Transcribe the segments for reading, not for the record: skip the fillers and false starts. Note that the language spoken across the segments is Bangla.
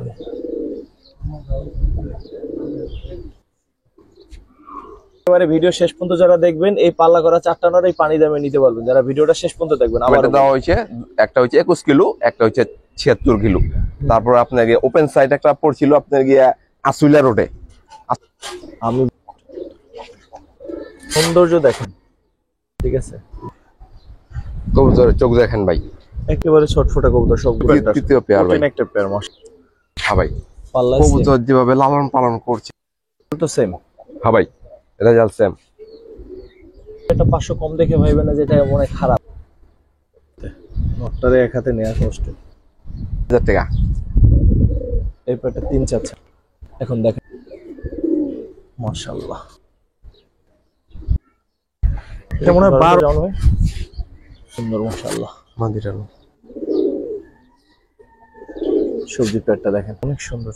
করে। এবারে ভিডিও শেষ পর্যন্ত যারা দেখবেন এই পাল্লা করা চারটা নর এই পানি দামে নিতে পারবেন, যারা ভিডিওটা শেষ পর্যন্ত দেখবেন। আমার দেওয়া হয়েছে একটা হচ্ছে 21 কিলো, একটা হচ্ছে 76 কিলো। তারপর আপনার গিয়ে ওপেন সাইড একটা পড়ছিল আপনার গিয়ে আসুলিয়া রোডে। আমি সৌন্দর্য দেখেন, ঠিক আছে, কবুতরের চোখ দেখেন ভাই, একেবারে ছটফটা কবুতর সবগুলো। তৃতীয় পেয়ার ভাই, একটা পেয়ার মাস। হ্যাঁ ভাই, পাল্লা কবুতর যেভাবে লালন পালন করছে তো সেম। হ্যাঁ ভাই, রেজাল্ট সেম। এটা 500 কম দেখে ভাইবেন না যেটা মনে খারাপ। নটটারে এক হাতে নেওয়া কষ্ট। 1000 টাকা এই পেয়ারটা 3 চাচ্ছে। এখন দেখেন মাশাআল্লাহ, এটা মনে হয় 12 জানো ভাই, সুন্দর মাশাআল্লাহ। মাদিটা সবজি পেয়ারটা দেখেন অনেক সুন্দর।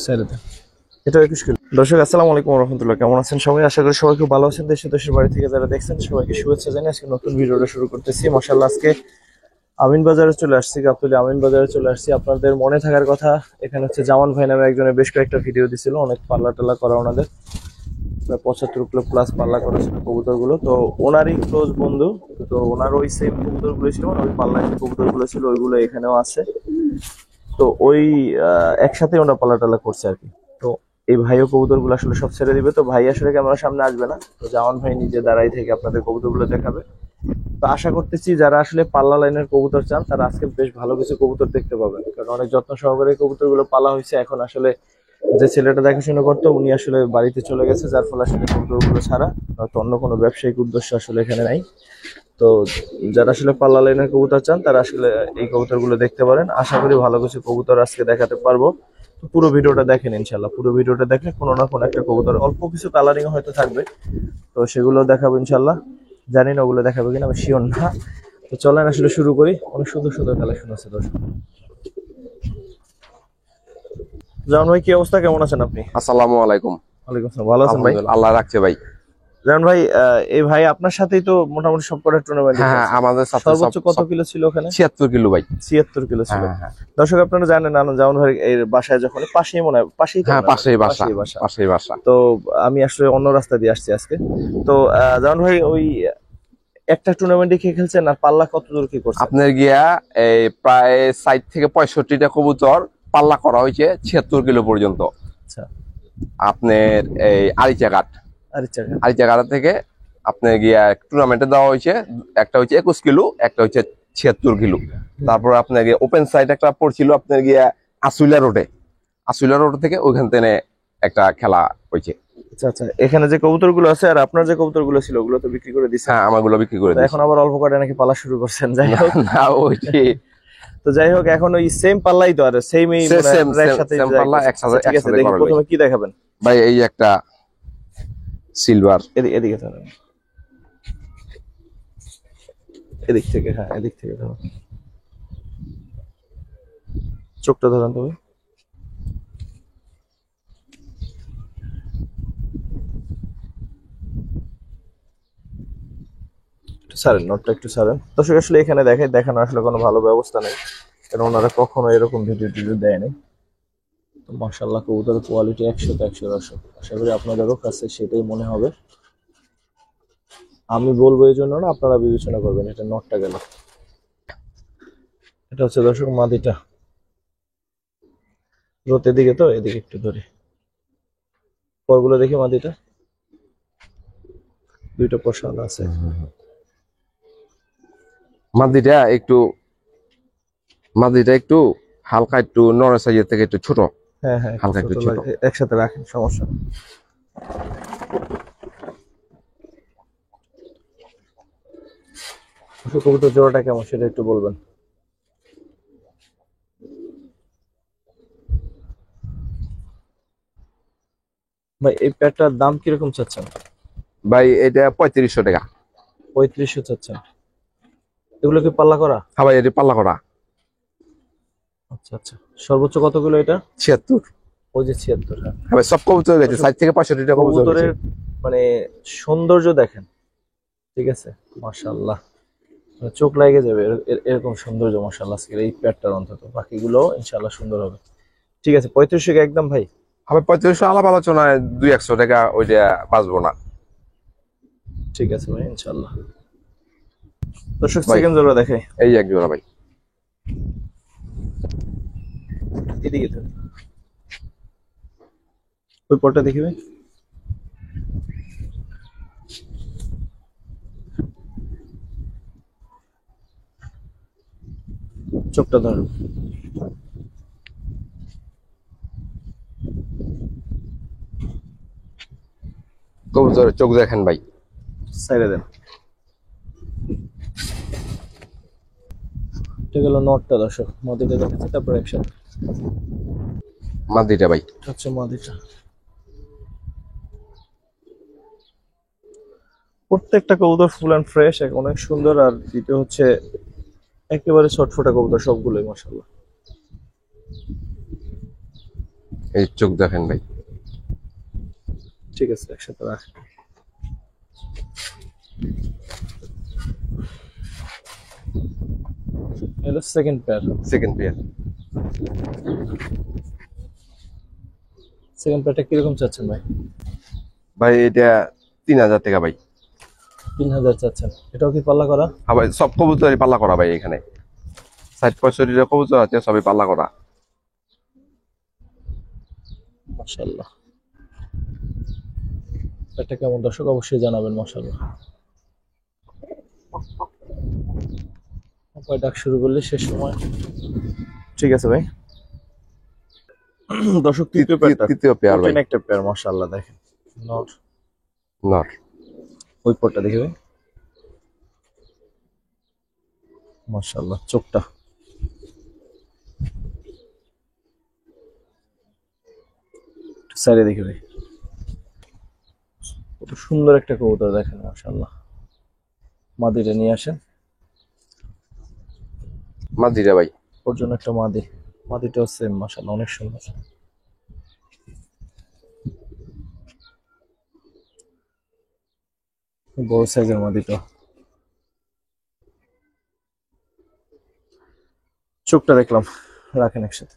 ছেড়ে দেন, এটা 21 কিলো। দর্শক আসসালামু আলাইকুম ওয়া রাহমাতুল্লাহ, কেমন আছেন সবাই? আশা করি সবাই খুব ভালো আছেন। দেশের বাড়ি থেকে যারা দেখছেন সবাইকে শুভেচ্ছা জানিয়ে আজকে নতুন ভিডিওটা শুরু করতেছি। মাশাআল্লাহ আজকে আমিন বাজারে চলে আসছি, গাবতলী আমিন বাজারে চলে আসছি। আপনাদের মনে থাকার কথা, এখানে হচ্ছে জামান ভাই নামে একজনের বেশ কয়েকটা ভিডিও দিছিল, অনেক পাল্লা টাল্লা করা ওনাদের, প্রায় 75 কিলো প্লাস পাল্লা করেছিল কবুতর গুলো। তো ওনারই ক্লোজ বন্ধু, তো ওনার ওই সেম কবুতর গুলো ছিল, ওই পাল্লা কবুতর গুলো ছিল, ওইগুলো এখানেও আছে। তো ওই একসাথে ওরা পাল্লা টাল্লা করছে আর কি। তো এই ভাইও কবুতর গুলো আসলে সব ছেড়ে দিবে, তো ভাই আসলে ক্যামেরার সামনে আসবে না, তো জামান ভাই নিজে দাঁড়াই থেকে আপনাদের কবুতর গুলো দেখাবে। তো আশা করতেছি যারা আসলে পাল্লা লাইনের কবুতর চান তারা আজকে বেশ ভালো কিছু কবুতর দেখতে পাবেন, কারণ অনেক যত্ন সহকারে কবুতর গুলো পালা হয়েছে। এখন আসলে যে ছেলেটা দেখাশোনা করতো উনি আসলে বাড়িতে চলে গেছে, যার ফলে আসলে কবুতর গুলো ছাড়া, হয়তো অন্য কোনো ব্যবসায়িক উদ্দেশ্য আসলে এখানে নাই। তো যারা আসলে পাল্লা লাইনের কবুতর চান তারা আসলে এই কবুতর গুলো দেখতে পারেন। আশা করি ভালো কিছু কবুতর আজকে দেখাতে পারবো। তো পুরো ভিডিওটা দেখেন ইনশাল্লাহ, পুরো ভিডিওটা দেখলে কোনো না কোনো একটা কবুতর, অল্প কিছু কালারিং হয়তো থাকবে, তো সেগুলো দেখাবো ইনশাল্লাহ। জানি না ওগুলো দেখাবো কিনা, আমি শিওর না। তো চলেন আসলে শুরু করি, অনেক সুন্দর সুন্দর কালেকশন আছে দর্শক। জামান ভাই কি অবস্থা, কেমন আছেন আপনি? আসসালামু আলাইকুম। ওয়ালাইকুম আসসালাম, ভালো আছেন ভাই? আল্লাহ রাখছে ভাই। জামান ভাই, এই ভাই আপনার সাথেই তো মোটামুটি সবকটা টুর্নামেন্ট। হ্যাঁ, আমাদের সাথে সর্বোচ্চ কত কিলো ছিল ওখানে? 76 কিলো ভাই। 76 কিলো ছিল। দর্শক আপনারা জানেন না, জামান ভাই এর বাসায় যখন পাশেই মনে হয়, পাশেই তো, হ্যাঁ পাশেই বাসা। তো আমি আসলে অন্য রাস্তা দিয়ে আসছি আজকে। তো জামান ভাই ওই একটা টুর্নামেন্টে কি খেলছেন আর পাল্লা কত দূর কি করছেন? আপনার গিয়া এই প্রায় 60 থেকে 65টা কবুতর পাল্লা করা হয়েছে 76 কিলো পর্যন্ত। আচ্ছা, আপনার এই আরিচাঘাট থেকে আপনার গিয়া টুর্নামেন্টে দেওয়া হয়েছে, একটা হচ্ছে 21 কিলো, একটা হচ্ছে 76 কিলো। তারপর আপনার গিয়ে ওপেন সাইড একটা পড়ছিল আপনার গিয়া আসুলিয়া রোড থেকে ওইখান থেকে একটা খেলা হয়েছে। আচ্ছা আচ্ছা, এখানে যে কবুতর গুলো আছে আর আপনার যে কবুতর গুলো ছিল ওগুলো তো বিক্রি করে দিচ্ছেন? হ্যাঁ, আমারগুলো বিক্রি করে দিয়েছি। এখন আবার অল্প কাটে নাকি পালা শুরু করছেন? যাই হোক, না ওইটি, তো যাই হোক, এখন ওই সেম পাল্লাই তো, আর সেম এই একসাথে পাল্লা একসাথে। ঠিক আছে, দেখি প্রথমে কি দেখাবেন ভাই? এই একটা সিলভার, এদিকে ধরেন, এদিক থেকে, হ্যাঁ এদিক থেকে ধরুন, চোখটা ধরেন তুমি। সারেন নোটটা একটু সারেন। দর্শক আসলে এখানে দেখানো আসলে কোনো ভালো ব্যবস্থা নেই, কারণ ওনারা কখনো এরকম ভিডিও টিডিও দেয়নি। তো মাশাআল্লাহ কবুতরের কোয়ালিটি 100 তে 100 দর্শক, আশা করি আপনাদেরও কাছে সেটাই মনে হবে। আমি বলবো এই জন্য না, আপনারা বিবেচনা করবেন। এটা নটটা গেল, এটা হচ্ছে দর্শক মাদিটা। রোতের দিকে, তো এদিকে একটু ধরে পরগুলো দেখি। মাদিটা দুইটা পশান আছে। মাদিটা একটু হালকা, একটু নড়ে সাইজের থেকে একটু ছোট। হ্যাঁ হ্যাঁ, হালকা একটু ছোট। একসাথে রাখেন, সমস্যা নেই। কবুতর জোড়াটা কেমন সেটা একটু বলবেন। ভাই এই প্যাডটার দাম কিরকম চাচ্ছেন? ভাই এটা 3500 টাকা। 3500 চাচ্ছেন? এগুলো কি পাল্লা করা? হ্যাঁ ভাই, এটা পাল্লা করা। আচ্ছা আচ্ছা, সর্বোচ্চ কত কিলো এটা? 76। ওই যে 76। হ্যাঁ ভাই, সব কবুতর গেছে 60 থেকে 65টা কবুতর। কবুতরের মানে সৌন্দর্য দেখেন, ঠিক আছে, মাশাআল্লাহ। চোখ লাগে যাবে এরকম সৌন্দর্য মাশাআল্লাহ আজকের এই পেয়ারটার, অন্তত বাকিগুলো ইনশাআল্লাহ সুন্দর হবে। ঠিক আছে, 3500 একদম ভাই। হবে 3500, আলাপ আলোচনায় 200-100 টাকা ওইটা বাঁচবো না। ঠিক আছে ভাই ইনশাআল্লাহ। দর্শক ভাই সেকেন্ড জোড়া দেখাই, এই এক জোড়া ভাই। এদিকে তো ওই পটটা দেখি ভাই। চোখটা ধরুন। কবুতরের চোখ দেখেন ভাই। সাইডে দেন। এটা গেল নটটা দর্শক, মাদিটা দেখাচ্ছি তারপর একসাথে। মাদিটা ভাই। এটা হচ্ছে মাদিটা। প্রত্যেকটা কবুতর ফুল অ্যান্ড ফ্রেশ, অনেক সুন্দর। আর দ্বিতীয় হচ্ছে একেবারে ছটফটা কবুতর সবগুলোই মাশাআল্লাহ। এই চোখ দেখেন ভাই। ঠিক আছে একসাথে রাখ। এটা second pair. Second pair. Second পেয়ারটা কিরকম চাচ্ছেন ভাই? ভাই এটা 3000 টাকা ভাই। 3000 চাচ্ছেন। এটাও কি পাল্লা করা? হ্যাঁ ভাই, সব কবুতরই পাল্লা করা ভাই। এখানে 60-65 কবুতর আছে, সবই পাল্লা করা। মাশাআল্লাহ। এটা কেমন দর্শক অবশ্যই জানাবেন মাশাআল্লাহ। কয় ডাক শুরু করলে শেষ সময়। ঠিক আছে ভাই। দর্শক তৃতীয় পেয়ার ভাই। একটা পেয়ার মাশাআল্লাহ দেখেন। Not not. ওই পটটা দেখি ভাই। মাশাআল্লাহ চোখটা। সাইডে দেখি ভাই। কত সুন্দর একটা কবুতর দেখেন মাশাআল্লাহ। মাদিটা নিয়ে আসেন। মাদিটা ভাই। ওর জন্য একটা মাদি। মাদিটাও সেম মাশাআল্লাহ অনেক সুন্দর। বড় সাইজের মাদিটা। চোখটা দেখলাম, রাখেন একসাথে।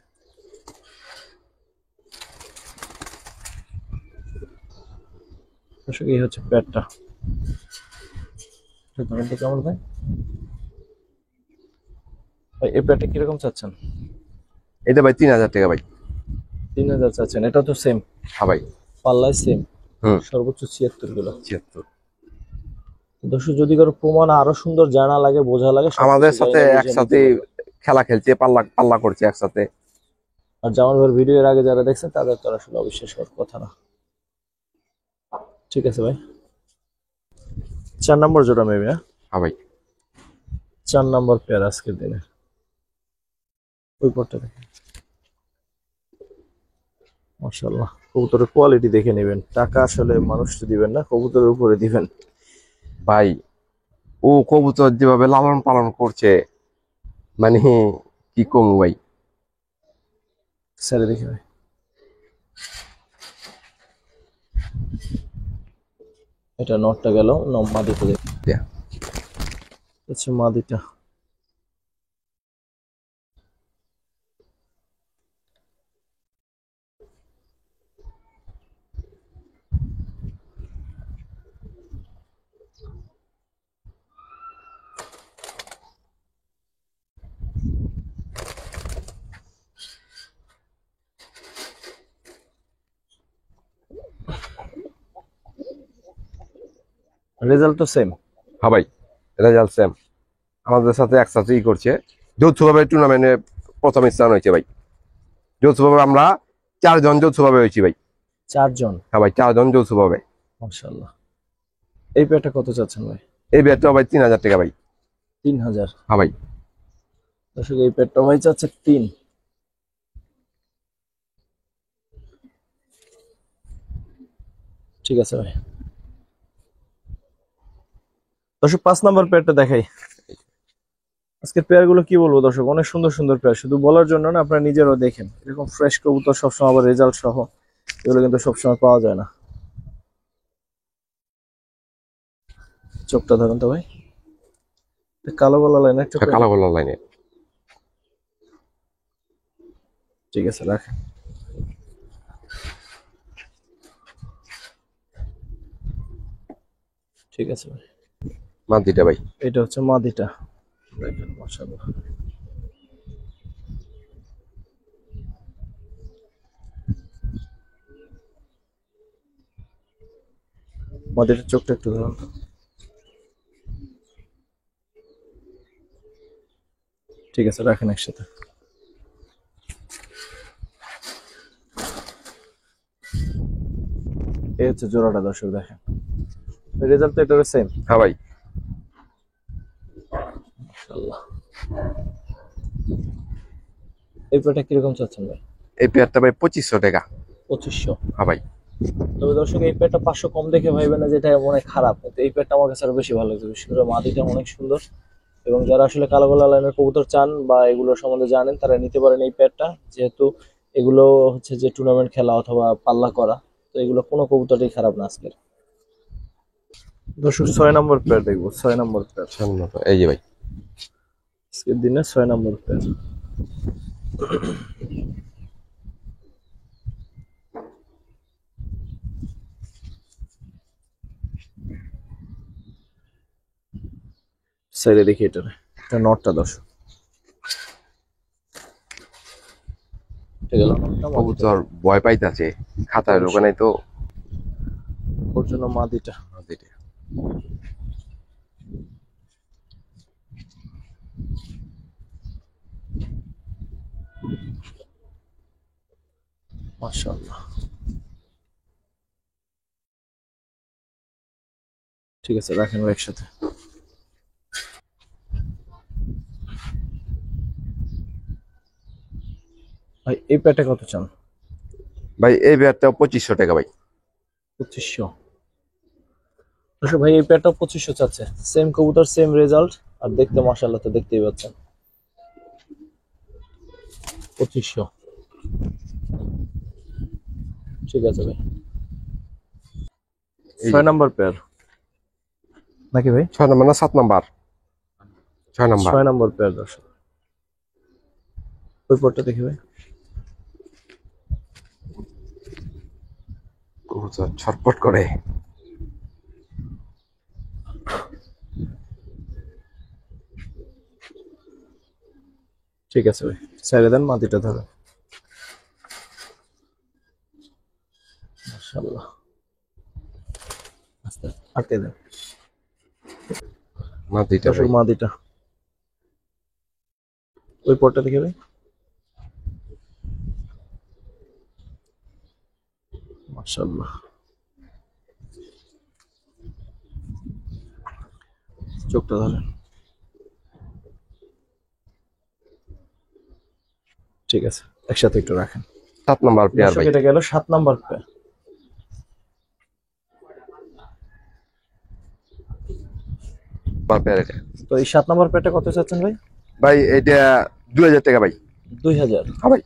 দর্শক এই হচ্ছে প্যাডটা। কেমন ভাই? ভাই এই প্যাডটা কিরকম চাচ্ছেন? এটা ভাই 3000 টাকা ভাই। 3000 চাচ্ছেন। এটা তো সেম? হ্যাঁ ভাই। পাল্লায় সেম। হুম। সর্বোচ্চ 76 কিলো। 76। দর্শক যদি কারো প্রমাণ আরো সুন্দর জানা লাগে, বোঝা লাগে, আমাদের সাথে একসাথে খেলা খেলছে, পাল্লা পাল্লা করছে একসাথে। আর জামাল ভাইয়ের ভিডিও এর আগে যারা দেখছেন তাদের তো আসলে অবিশ্বাস করার কথা না। ঠিক আছে ভাই। 4 নম্বর জোড়া মেবি। হ্যাঁ ভাই। 4 নম্বর পেয়ার আজকের দিনে। ওই পটটা দেখেন মাশাআল্লাহ। কবুতরের কোয়ালিটি দেখে নেবেন। টাকা আসলে মানুষ দিবেন না, কবুতরের উপরে দিবেন ভাই। ও কবুতর যেভাবে লালন পালন করছে, মানে কি কম ভাই। স্যারে দেখে ভাই। এটা নটটা গেল, মাদিটা দেখি। আচ্ছা মাদিটা। রেজাল্ট তো সেম। হ্যাঁ ভাই, রেজাল্ট সেম। আমাদের সাথে একসাথেই করছে। যৌথভাবে টুর্নামেন্টে প্রথম স্থান হয়েছে ভাই। যৌথভাবে আমরা 4 জন যৌথভাবে হয়েছি ভাই। 4 জন? হ্যাঁ ভাই, 4 জন যৌথভাবে। মাশাআল্লাহ। এই পেয়ারটা কত চাচ্ছেন ভাই? এই ব্যাটটা ভাই 3000 টাকা ভাই। 3000? হ্যাঁ ভাই। দর্শক এই পেয়ারটা ভাই চাচ্ছে 3। ঠিক আছে ভাই। দর্শক 5 নম্বর পেয়ারটা দেখাই। আজকের পেয়ার গুলো কি বলবো দর্শক, অনেক সুন্দর সুন্দর পেয়ার। শুধু বলার জন্য না, আপনারা নিজেরাও দেখেন। এরকম ফ্রেশ কবুতর সবসময় আবার রেজাল্ট সহ, এগুলো কিন্তু সবসময় পাওয়া যায় না। চোখটা ধরেন তো ভাই। কালো গলা লাইন একটা এটা কালো গলার লাইনে। ঠিক আছে রাখেন। ঠিক আছে ভাই। মাদিটা ভাই। এটা হচ্ছে মাদিটা, দেখেন মাশাআল্লাহ। মাদিটার চোখটা একটু ধরুন। ঠিক আছে রাখেন একসাথে। এই হচ্ছে জোড়াটা, দর্শক দেখেন। রেজাল্ট তো এটারও সেম। হ্যাঁ ভাই। মাশাআল্লাহ। এই পেয়ারটা কিরকম চাচ্ছেন ভাই? এই পেয়ারটা ভাই 2500 টাকা। 2500। হ্যাঁ ভাই। তবে দর্শক এই পেয়ারটা 500 কম দেখে ভাইবেন না যেটা অনেক খারাপ, কিন্তু এই পেয়ারটা আমার কাছে আরো বেশি ভালো লাগছে। বিশেষ করে মাদিটা অনেক সুন্দর, এবং যারা আসলে কালো গলা লাইনের কবুতর চান বা এগুলোর সম্বন্ধে জানেন তারা নিতে পারেন এই পেয়ারটা। যেহেতু এগুলো হচ্ছে যে টুর্নামেন্ট খেলা অথবা পাল্লা করা, তো এগুলো কোনো কবুতরই খারাপ না আজকের। দর্শক 6 নম্বর পেয়ার দেখবো, 6 নম্বর পেয়ার। এই যে ভাই। আজকের দিনে 6 নম্বর পেয়ার। সাইডে দেখি এটা, এটা নটটা দর্শক। এটা গেল নটটা, কবুতর ভয় পাইতাছে, খাতায় ঢোকে নাই তো ওর জন্য মাদিটা। মাদিটা। মাশাআল্লাহ। ঠিক আছে রাখেন ভাই একসাথে। ভাই এই পেয়ারটা কত চান? ভাই এই পেয়ারটা 2500 টাকা ভাই। 2500। আচ্ছা ভাই এই পেয়ারটা 2500 চাচ্ছে। সেম কবুতর সেম রেজাল্ট, আর দেখতে মাশাআল্লাহ তো দেখতেই পাচ্ছেন। 2500। ঠিক আছে ভাই। 6 নাম্বার পেয়ার নাকি ভাই? 6 নাম্বার না 7 নাম্বার? 6 নাম্বার। 6 নাম্বার পেয়ার দর্শক। ওই পেয়ারটা দেখি ভাই। কবুতর ছটপট করে। ঠিক আছে ভাই, ছেড়ে দেন, মাটিটা ধরে। মাশাআল্লাহ। আস্তে আটকে দেন মাদিটা দর্শক, ভাই। মাটিটা। ওই পেয়ারটা দেখি ভাই। মাশাআল্লাহ। চোখটা ধরেন। ঠিক আছে একসাথে একটু রাখেন। 7 নাম্বার পেয়ার দর্শক ভাই। এটা গেল 7 নাম্বার পেয়ার। পেয়ার এটা। তো এই 7 নাম্বার পেয়ারটা কত চাচ্ছেন ভাই? ভাই এটা 2000 টাকা ভাই। 2000। হ্যাঁ ভাই।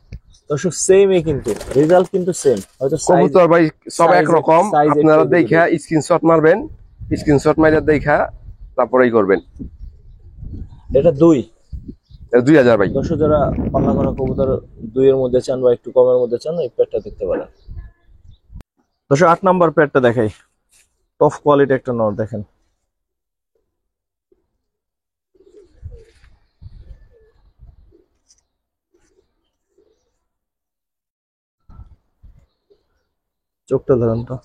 দর্শক সেমই, কিন্তু রেজাল্ট কিন্তু সেম, হয়তো সাইজ কবুতর ভাই সব size একরকম, size আপনারা একটু দেখা স্ক্রিনশট মারবেন, স্ক্রিনশট মাইরা দেখা তারপরেই করবেন। এটা 2। এটা 2000 ভাই। দর্শক যারা পাল্লা করা কবুতর 2 এর মধ্যে চান বা একটু কমের মধ্যে চান, এই পেয়ারটা দেখতে পারেন। দর্শক 8 নাম্বার পেয়ারটা দেখাই। টপ কোয়ালিটি একটা নর দেখেন। চোখটা ধরেন তো।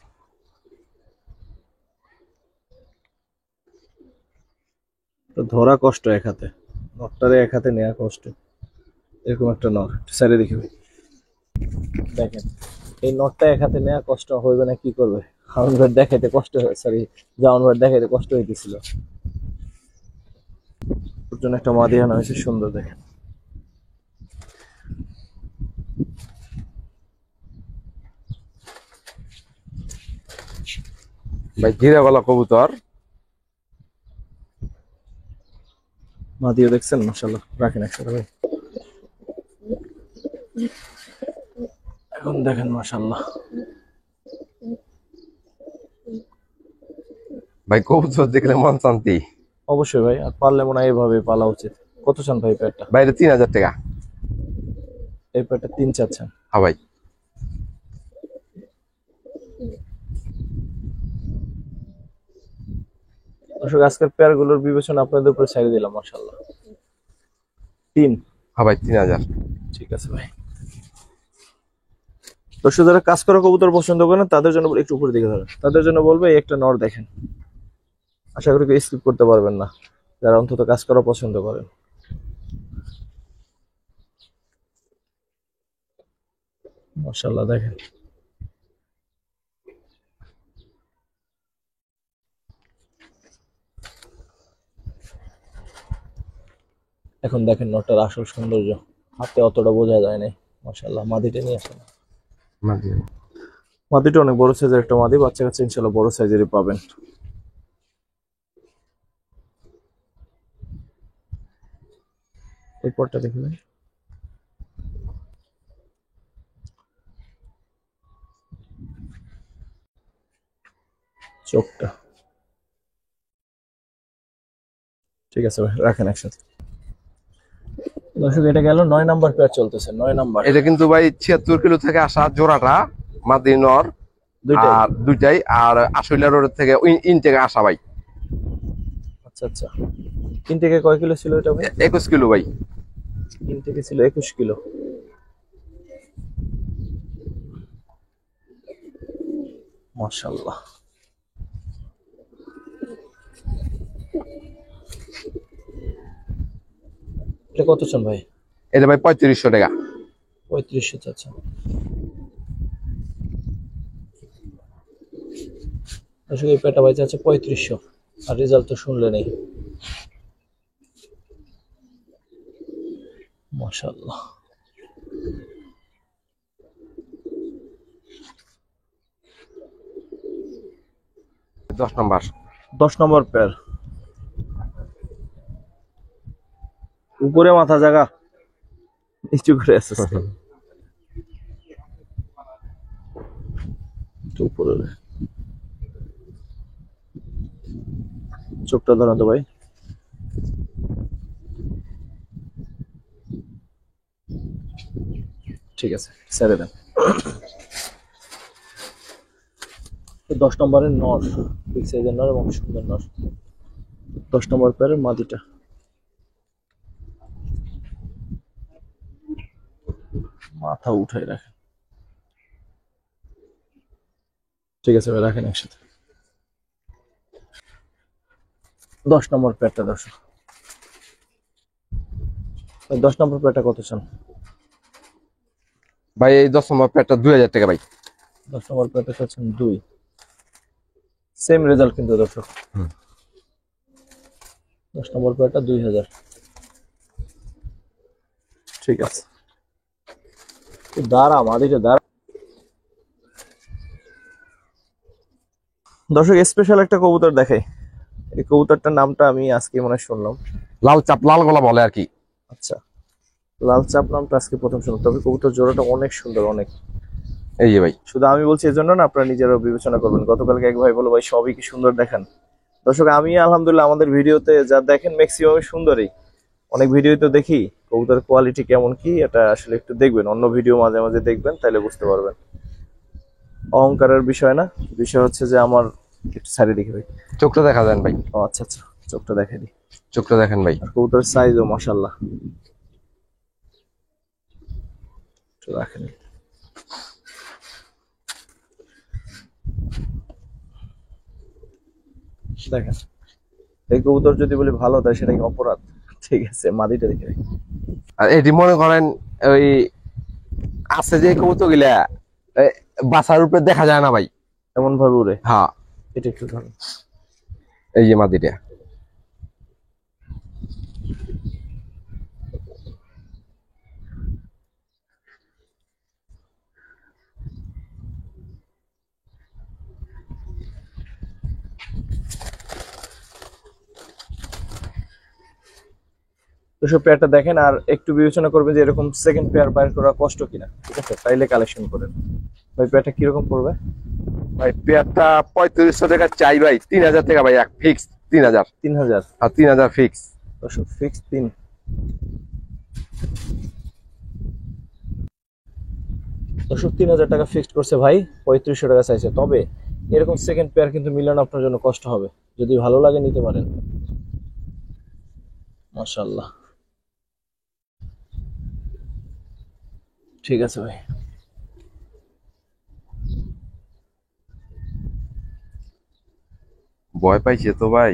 তো ধরা কষ্ট এক হাতে, নটটারে এক হাতে নেওয়া কষ্ট। এরকম একটা নর সাইডে দেখি ভাই। দেখেন এই নটটা এক হাতে নেওয়া কষ্ট হইবে না, কি করবে? হারুন ভাই দেখাইতে কষ্ট হয়, সরি জামান ভাই দেখাইতে কষ্ট হইতেছিল। ওর জন্য একটা মাদি আনা হয়েছে, সুন্দর দেখেন। ভাই ঘিরা গলা কবুতর। মাদিও দেখছেন মাশাআল্লাহ, রাখেন একসাথে ভাই। এখন দেখেন মাশাআল্লাহ। ভাই কবুতর দেখলে মন শান্তি। অবশ্যই ভাই, আর পারলে মনে হয় এভাবে পালা উচিত। কত চান ভাই পেয়ারটা? ভাই এটা 3000 টাকা। এই পেয়ারটা 3 চাচ্ছেন? হ্যাঁ ভাই। দর্শক আজকের পেয়ার গুলোর বিবেচনা আপনাদের উপরে ছেড়ে দিলাম। মাশাআল্লাহ 3। হ্যাঁ ভাই 3000। ঠিক আছে ভাই। দর্শক যারা কাজ করা কবুতর পছন্দ করেন তাদের জন্য একটু উপরে দিকে ধরেন, তাদের জন্য বলবো এই একটা নর দেখেন, আশা করি কেউ স্কিপ করতে পারবেন না যারা অন্তত কাজ করা পছন্দ করেন। মাশাআল্লাহ দেখেন। এখন দেখেন নটার আসল সৌন্দর্য, হাতে অতটা বোঝা যায় না। মাশাআল্লাহ মাদিটা নিয়ে আসেন। মাদিটা অনেক বড় সাইজের একটা মাদি, বাচ্চা কাছে ইনশাআল্লাহ বড় সাইজেরই পাবেন। এই পরটা দেখবেন, চোখটা। ঠিক আছে ভাই, রাখেন একসাথে। দর্শক এটা গেল 9 নাম্বার পেয়ার চলতেছে, 9 নাম্বার। এটা কিন্তু ভাই 76 কিলো থেকে আসা জোড়াটা মাদি নর, দুইটাই? আর দুইটাই, আর আশুলিয়া রোড থেকে ইনটেকে আসা ভাই। আচ্ছা আচ্ছা। তিন থেকে কয় কিলো ছিল এটা ভাই? 21 কিলো ভাই। তিন থেকে ছিল 21 কিলো। মাশাআল্লাহ। এটা কত চান ভাই? এটা ভাই 3500 টাকা। 3500 চাচ্ছা। আসলে এই পেটা ভাই চাচ্ছে 3500, আর রেজাল্ট তো শুনলে নেই। মাশাআল্লাহ। দশ নম্বর। 10 নম্বর পেয়ার। উপরে মাথা জায়গা, নিচু করে আছে উপরে। চোখটা ধরেন তো ভাই। ঠিক আছে, ছেড়ে দেন। 10 নম্বরের নর, বিগ সাইজের নর এবং সুন্দর নর। 10 নম্বর পেয়ারের মাদিটা। মাথা উঠাই রাখেন। ঠিক আছে ভাই, রাখেন একসাথে। 10 নম্বর পেয়ারটা দর্শক। 10 নম্বর পেয়ারটা কত চান ভাই এই 10 নম্বর প্যাটটা 2000 টাকা ভাই। 10 নম্বর পেয়ারটা চাচ্ছেন 2। সেম রেজাল্ট কিন্তু দর্শক। 10 নম্বর পেয়ারটা 2000। ঠিক আছে, দাঁড়া মাদিটা দাঁড়া। দর্শক স্পেশাল একটা কবুতর দেখাই। এই কবুতরটার নামটা আমি আজকে মনে হয় শুনলাম। লাল চাপ, লাল গলা বলে আর কি। আচ্ছা, লাল চাপ নামটা আজকে প্রথম শুনলাম। তবে কবুতর জোড়াটা অনেক সুন্দর, অনেক। এই যে ভাই। শুধু আমি বলছি এজন্য না, আপনারা নিজেরাও বিবেচনা করবেন। গতকালকে এক ভাই বলো ভাই সবই কি সুন্দর দেখান। দর্শক আমি আলহামদুলিল্লাহ আমাদের ভিডিওতে যা দেখেন ম্যাক্সিমাম সুন্দরই। অনেক ভিডিও তো দেখি, কবুতরের কোয়ালিটি কেমন কি এটা আসলে একটু দেখবেন, অন্য ভিডিও মাঝে মাঝে দেখবেন, তাহলে বুঝতে পারবেন। অহংকারের বিষয় না, বিষয় হচ্ছে যে আমার একটু সাইডে দেখি ভাই। চোখটা দেখা যান ভাই। ও আচ্ছা আচ্ছা, চোখটা দেখাই দিই। চোখটা দেখেন ভাই। আর কবুতরের সাইজও মাশাআল্লাহ। একটু রাখেন। দেখেন এই কবুতর যদি বলি ভালো তাই সেটা কি অপরাধ? ঠিক আছে, মাদিটা দেখে রাখি। আর এটি মনে করেন ওই আছে যে কবুতর গুলা বাসার উপরে দেখা যায় না ভাই, এমন ভাবে উড়ে। হ্যাঁ। এটা একটু ধরেন। এই যে মাদিটা। তো সব পেয়ারটা দেখেন, আর একটু বিবেচনা করবেন যে এরকম সেকেন্ড পেয়ার বাইর করা কষ্ট কিনা। ঠিক আছে, তাইলে কালেকশন করেন। ভাই পেয়ারটা কিরকম পড়বে? ভাই পেয়ারটা 3500 টাকা চাই ভাই, 3000 টাকা ভাই এক ফিক্স। 3000। 3000 আর 3000 ফিক্স। দর্শক ফিক্স 3। দর্শক 3000 টাকা ফিক্সড করছে ভাই, 3500 টাকা চাইছে। তবে এরকম সেকেন্ড পেয়ার কিন্তু মিলানো আপনার জন্য কষ্ট হবে, যদি ভালো লাগে নিতে পারেন। মাশাআল্লাহ, ঠিক আছে ভাই। ভয় পাইছে তো ভাই।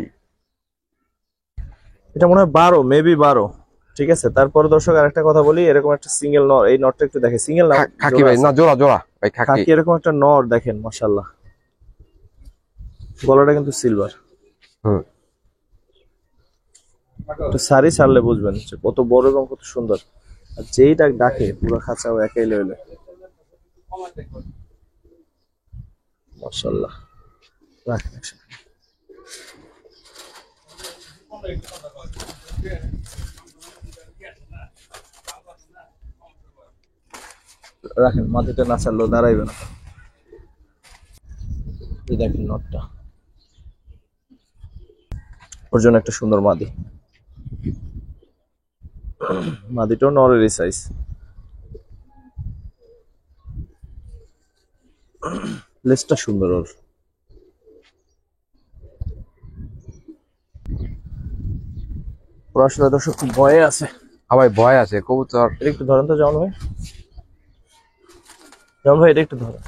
এটা মনে হয় 12, মেবি 12। ঠিক আছে, তারপরে দর্শক আরেকটা কথা বলি, এরকম একটা সিঙ্গেল নর, এই নটটা একটু দেখে, সিঙ্গেল না খাকি জোড়া ভাই, আছে। না জোড়া জোড়া ভাই, খাকি। খাকি এরকম একটা নর দেখেন, মাশাআল্লাহ। গলাটা কিন্তু সিলভার। হুম। একটু সারি ছাড়লে বুঝবেন যে কত বড় এবং কত সুন্দর। আর যেইটা ডাকে পুরো খাঁচাও একাই লইলে। মাশাআল্লাহ, রাখেন একসাথে। রাখেন, মাটিতে না ছাড়লেও দাঁড়াইবে না। এই দেখেন নটটা, ওর জন্য একটা সুন্দর মাদি। মাদিটাও নরেরই সাইজ। লেজটা সুন্দর ওর। ওর আসলে দর্শক খুব ভয়ে আছে। হ্যাঁ ভাই, ভয় আছে কবুতর। এটা একটু ধরেন তো যেমন ভাই, যেমন ভাই এটা একটু ধরেন।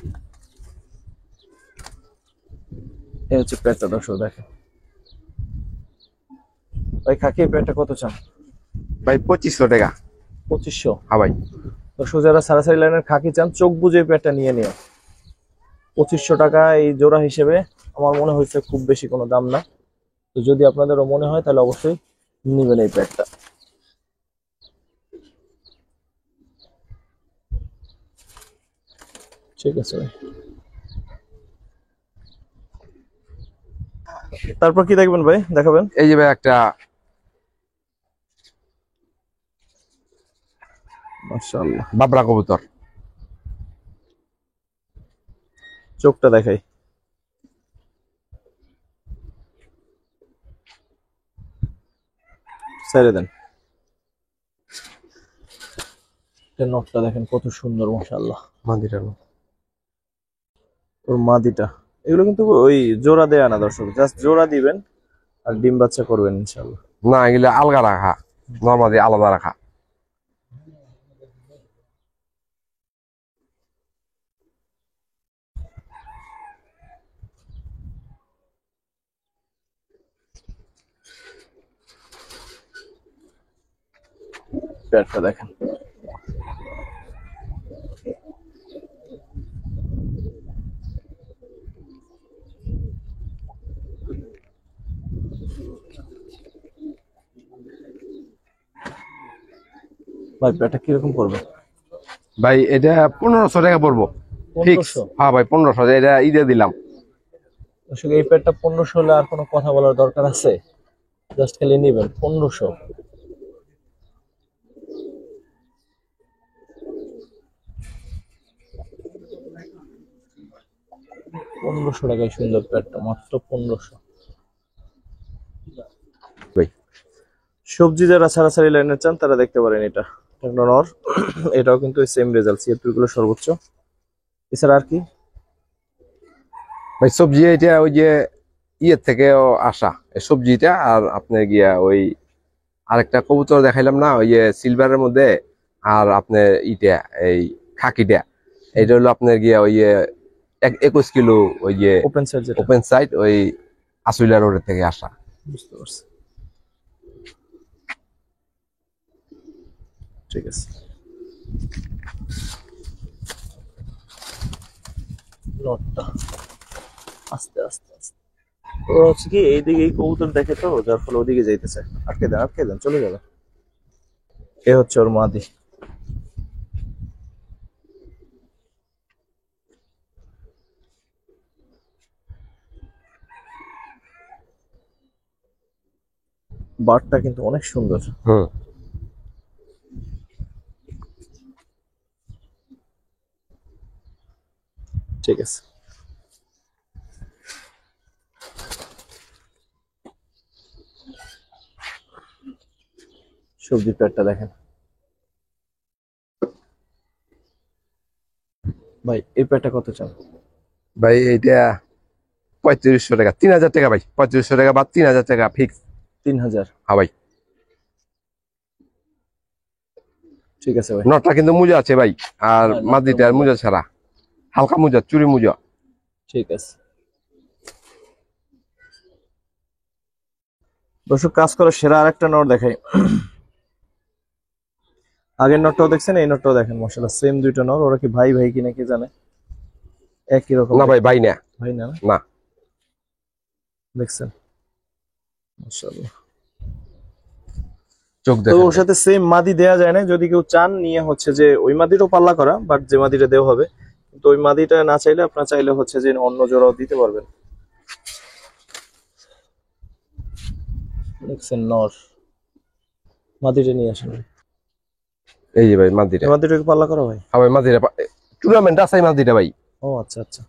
এই হচ্ছে পেটটা দর্শক দেখেন। ভাই খাকি এই পেটটা কত চান? ভাই 2500 টাকা। 2500। হ্যাঁ ভাই। দর্শক যারা সারাসারি লাইনের খাকি চান, চোখ বুঝে এই পেটটা নিয়ে নিও। 2500 টাকা এই জোড়া হিসেবে আমার মনে হয়েছে খুব বেশি কোনো দাম না। তো যদি আপনাদেরও মনে হয় তাহলে অবশ্যই নিবেন এই প্যাকটা। ঠিক আছে ভাই। তারপর কি দেখবেন ভাই, দেখাবেন? এই যে ভাই একটা মাশাআল্লাহ, বাবরা কবুতর। চোখটা দেখাই। ছেড়ে দেন। নখটা দেখেন কত সুন্দর, মাশাআল্লাহ। মাদিটা ওর মাদিটা, এগুলো কিন্তু ওই জোড়া দেয়া না দর্শক, জাস্ট জোড়া দিবেন আর ডিম বাচ্চা করবেন ইনশাআল্লাহ। না, এগুলো আলগা রাখা, নর্মালি আলাদা রাখা। পেটটা দেখেন। ভাই পেটটা কিরকম পড়বে? ভাই এটা 1500 টাকা পড়বো ফিক্স। 1500। হ্যাঁ ভাই 1500, এটা ঈদে দিলাম। আসলে এই পেটটা 1500 হলে আর কোনো কথা বলার দরকার আছে? জাস্ট খালি নিবেন 1500। 1500 টাকায় সুন্দর পেটটা, মাত্র 1500। ভাই সবজি যারা ছাড়াছাড়ি লাইনের চান তারা দেখতে পারেন এটা, একটা নর। এটাও কিন্তু সেম রেজাল্ট, সিএফপি গুলো সর্বোচ্চ। এছাড়া আর কি? ভাই সবজি এটা ওই যে ইয়ের থেকেও আসা এই সবজিটা। আর আপনার গিয়া ওই আরেকটা কবুতর দেখাইলাম না, ওই যে সিলভারের মধ্যে, আর আপনার ইটা এই খাকিটা, এটা হলো আপনার গিয়া ওই যে 21 কিলো, ওই যে ওপেন সাইড যেটা। ওপেন সাইড, ওই আসুইলা রোডের থেকে আসা। বুঝতে পারছি, ঠিক আছে। নটটা আস্তে আস্তে আস্তে, ওরা হচ্ছে কি এইদিকে এই কবুতর দেখে তো, যার ফলে ওদিকে যাইতেছে। আটকে দেন, আটকে দেন, চলে যাবে। এ হচ্ছে ওর মাদি। বারটা কিন্তু অনেক সুন্দর। হুম। ঠিক আছে। সবজি প্যাটটা দেখেন ভাই, এই প্যাটটা কত চান? ভাই এইটা 3500 টাকা, 3000 টাকা ভাই, 3500 টাকা বা 3000 টাকা ফিক্স। 3000। হ্যাঁ ভাই। ঠিক আছে ভাই। নটটা কিন্তু মোজা আছে ভাই, আর হ্যাঁ, নটটার মাদিটা আর মোজা। মোজা ছাড়া, হালকা মোজা, চুরি মোজা। ঠিক আছে। দর্শক, কাজ করে সেরা আরেকটা নট দেখাই। আগের নটটাও দেখছেন, এই নটটাও দেখেন, মাশাআল্লাহ সেম দুইটা নর। ওরা কি ভাই ভাই কিনা কি জানে, একই রকম। না ভাই, ভাই না, ভাই না? না। দেখছেন মাশাআল্লাহ। চোখ তো দেখেন ওর সাথে সেম মাদি দেয়া যায় না, যদি কেউ চান নিয়ে হচ্ছে যে ওই মাদিরও পাল্লা করা, বাট যে মাদিটা দেওয়া হবে, কিন্তু ওই মাদিটা না চাইলে আপনার চাইলে হচ্ছে যে অন্য জোড়াও দিতে পারবেন। দেখছেন নর, মাদিটা নিয়ে আসেন। এই যে ভাই মাদিটা। এই মাদিটা কি পাল্লা করা ভাই? হ্যাঁ ভাই, মাদিটা টুর্নামেন্ট আছে এই মাদিটা ভাই। ও আচ্ছা আচ্ছা।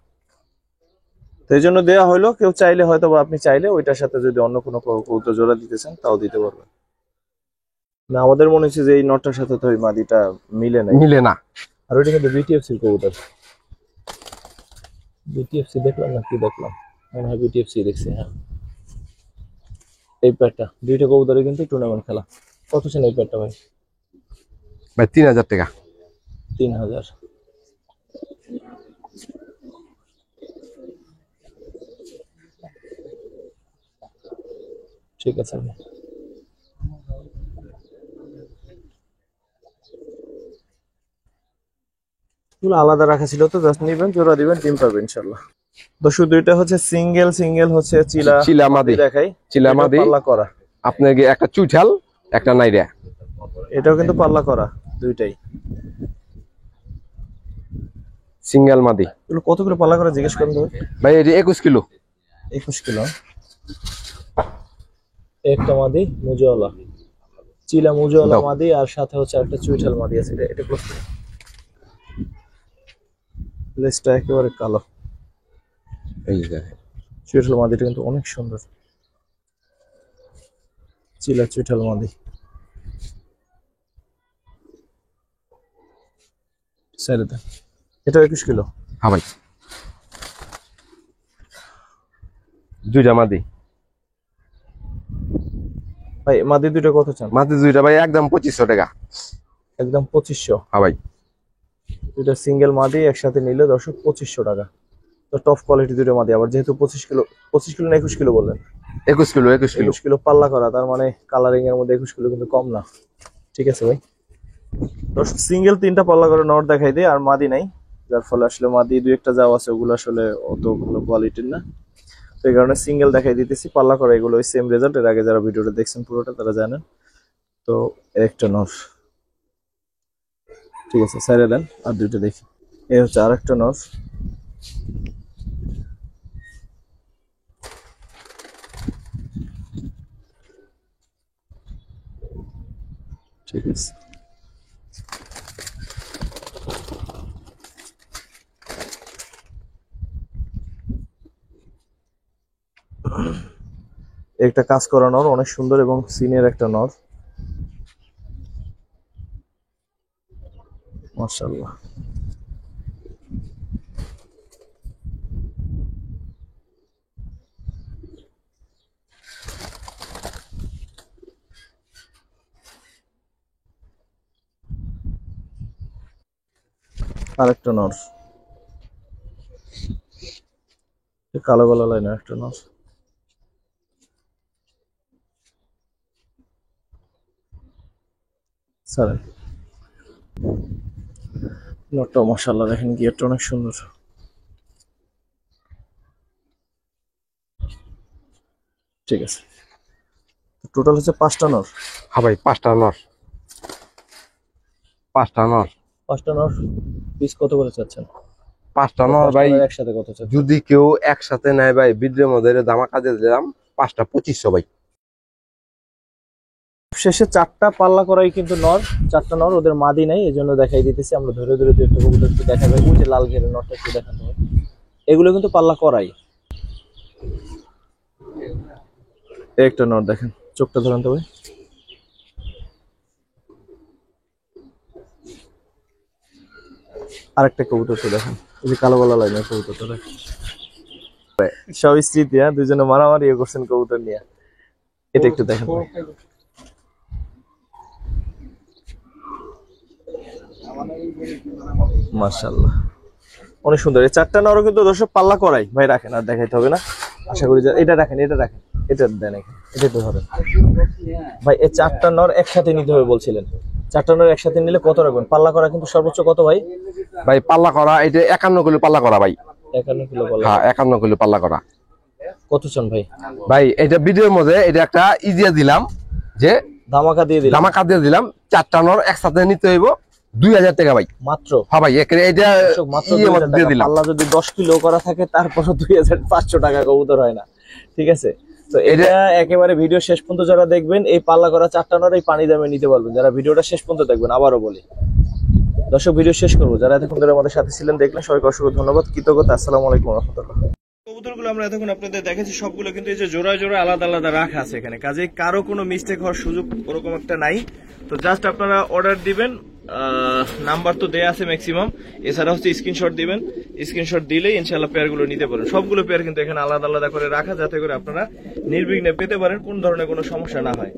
তো এই জন্য দেওয়া হলো, কেউ চাইলে হয়তো বা আপনি চাইলে ওইটার সাথে যদি অন্য কোনো কবুতর জোড়া দিতে চান তাও দিতে পারবেন। না, আমাদের মনে হচ্ছে যে এই নটটার সাথে তো ওই মাদিটা মিলে নাই। মিলে না। আর ওইটা কিন্তু বিটিএফসির কবুতর। বিটিএফসি দেখলাম না কি দেখলাম, মনে হয় বিটিএফসি দেখছি। হ্যাঁ, এই প্যাডটা দুইটা কবুতরে কিন্তু টুর্নামেন্ট খেলা। কত ছিল এই প্যাডটা ভাই? ভাই 3000 টাকা। 3000। ঠিক আছে ভাই। এগুলো আলাদা রাখা ছিল, তো জাস্ট নিবেন, জোড়া দিবেন, ডিম পাবেন ইনশাআল্লাহ। দর্শক, দুইটা হচ্ছে সিঙ্গেল সিঙ্গেল হচ্ছে চিলা চিলা মাদি দেখাই। চিলা মাদি পাল্লা করা। আপনার একটা চুইঠাল, একটা নাইরা। এটাও কিন্তু পাল্লা করা, দুইটাই সিঙ্গেল মাদি। এগুলো কত করে পাল্লা করা জিজ্ঞেস করেন তো ভাই এটা 21 কিলো। 21 কিলো। একটা মাদি মুজওয়ালা, চিলা মুজওয়ালা দাও। মাদি, আর সাথে হচ্ছে একটা চুইঠাল মাদি আছে। এটা ক্লোজ করে। লেজটা একেবারে কালো। এই যে চুইঠাল মাদিটা কিন্তু অনেক সুন্দর, চিলা চুইঠাল মাদি। ছেড়ে দেন। এটা 21 কিলো। হ্যাঁ ভাই, দুইটা মাদি। ভাই মাদি দুইটা কত চান? মাদি দুইটা ভাই একদম 2500 টাকা। একদম 2500। হ্যাঁ ভাই। দুইটা সিঙ্গেল মাদি একসাথে নিলে দর্শক 2500 টাকা। তো টপ কোয়ালিটি দুইটা মাদি, আবার যেহেতু 25 কিলো, 25 কিলো না 21 কিলো বললেন? 21 কিলো, 21 কিলো। 21 কিলো পাল্লা করা, তার মানে কালারিং এর মধ্যে 21 কিলো কিন্তু কম না। ঠিক আছে ভাই। দর্শক, সিঙ্গেল 3টা পাল্লা করে নট দেখাই দিই, আর মাদি নাই, যার ফলে আসলে মাদি দুই একটা যাও আছে, ওগুলো আসলে অত ভালো কোয়ালিটির না। তো এই কারণে সিঙ্গেল দেখাই দিতেছি। পাল্লা করা এগুলো ওই সেম রেজাল্ট, এর আগে যারা ভিডিওটা দেখছেন পুরোটা তারা জানেন। তো একটা নর। ঠিক আছে, সাইডে দেন, আর দুইটা দেখি। এই হচ্ছে আর একটা নর। ঠিক আছে। একটা কাজ করা নর, অনেক সুন্দর এবং সিনিয়র একটা নর, মাশাআল্লাহ। আরেকটা নর, কালো গলা লাইনের একটা নর। স্যার, নটটা মাশাআল্লাহ দেখেন, গিয়ারটা অনেক সুন্দর। ঠিক আছে, টোটাল হচ্ছে 5টা নর। হ্যাঁ ভাই, 5টা নর। 5টা নর। 5টা নর পিস কত করে চাচ্ছেন? 5টা নর ভাই একসাথে কত চাচ্ছেন? যদি কেউ একসাথে নেয় ভাই, ভিডিওর মধ্যে ধামাকা দিয়ে দিলাম, 5টা 2500 ভাই। শেষে 4টা পাল্লা করাই কিন্তু নর, 4টা নর, ওদের মাদি নাই, এই জন্য দেখাই দিতেছি আমরা। ধরে ধরে দুই একটা কবুতর একটু দেখাবে, ওই যে লাল ঘেরের নরটা একটু দেখাতে হবে। এগুলো কিন্তু পাল্লা করাই। একটা নর দেখেন, চোখটা ধরেন তো ভাই। আরেকটা কবুতর তো দেখেন, এই যে কালো গলা লাইনের কবুতরটা দেখেন। সব স্মৃতি, হ্যাঁ, দুজনে মারামারি করছেন কবুতর নিয়ে। এটা একটু দেখেন ভাই। মাশাআল্লাহ, অনেক সুন্দর। এই চারটা নরও কিন্তু দর্শক পাল্লা করাই ভাই, রাখেন আর দেখাইতে হবে না আশা করি। এটা রাখেন, এটা রাখেন, এটা দেন এখানে, এটা তো ধরেন ভাই। এই চারটা নর একসাথে নিতে হবে বলছিলেন, চারটা নর একসাথে নিলে কত রাখবেন? পাল্লা করা কিন্তু সর্বোচ্চ কত ভাই? ভাই পাল্লা করা এটা 51 কিলো পাল্লা করা ভাই। 51 কিলো পাল্লা? হ্যাঁ 51 কিলো পাল্লা করা। কত চান ভাই? ভাই এটা ভিডিওর মধ্যে এটা একটা ইজিয়া দিলাম, যে ধামাকা দিয়ে দিলাম। ধামাকা দিয়ে দিলাম, চারটা নর একসাথে নিতে হইব 2000 টাকা ভাই মাত্র। হ্যাঁ ভাই, এটা মাত্র 2000 টাকা। পাল্লা যদি 10 কিলো করা থাকে তারপরও 2500 টাকা কবুতর হয় না, ঠিক আছে? তো এটা একেবারে ভিডিও শেষ পর্যন্ত যারা দেখবেন, এই পাল্লা করা চারটা নর এই পানি দামে নিতে পারবেন যারা ভিডিওটা শেষ পর্যন্ত দেখবেন। আবারও বলি দর্শক, ভিডিও শেষ করবো। যারা এতক্ষণ ধরে আমাদের সাথে ছিলেন, দেখলেন, সবাইকে অসংখ্য ধন্যবাদ, কৃতজ্ঞতা। আসসালামু আলাইকুম ওয়া রাহমাতুল্লাহ। কবুতরগুলো আমরা এতক্ষণ আপনাদের দেখেছি, সবগুলো কিন্তু এই যে জোড়ায় জোড়ায় আলাদা আলাদা রাখা আছে এখানে, কাজে কারো কোনো মিস্টেক হওয়ার সুযোগ ওরকম একটা নাই। তো জাস্ট আপনারা অর্ডার দিবেন, নাম্বার তো দেয়া আছে ম্যাক্সিমাম, এছাড়া হচ্ছে স্ক্রিনশট দিবেন, স্ক্রিনশট দিলেই ইনশাআল্লাহ পেয়ারগুলো নিতে পারেন। সবগুলো পেয়ার কিন্তু এখানে আলাদা আলাদা করে রাখা, যাতে করে আপনারা নির্বিঘ্নে পেতে পারেন, কোন ধরনের কোনো সমস্যা না হয়।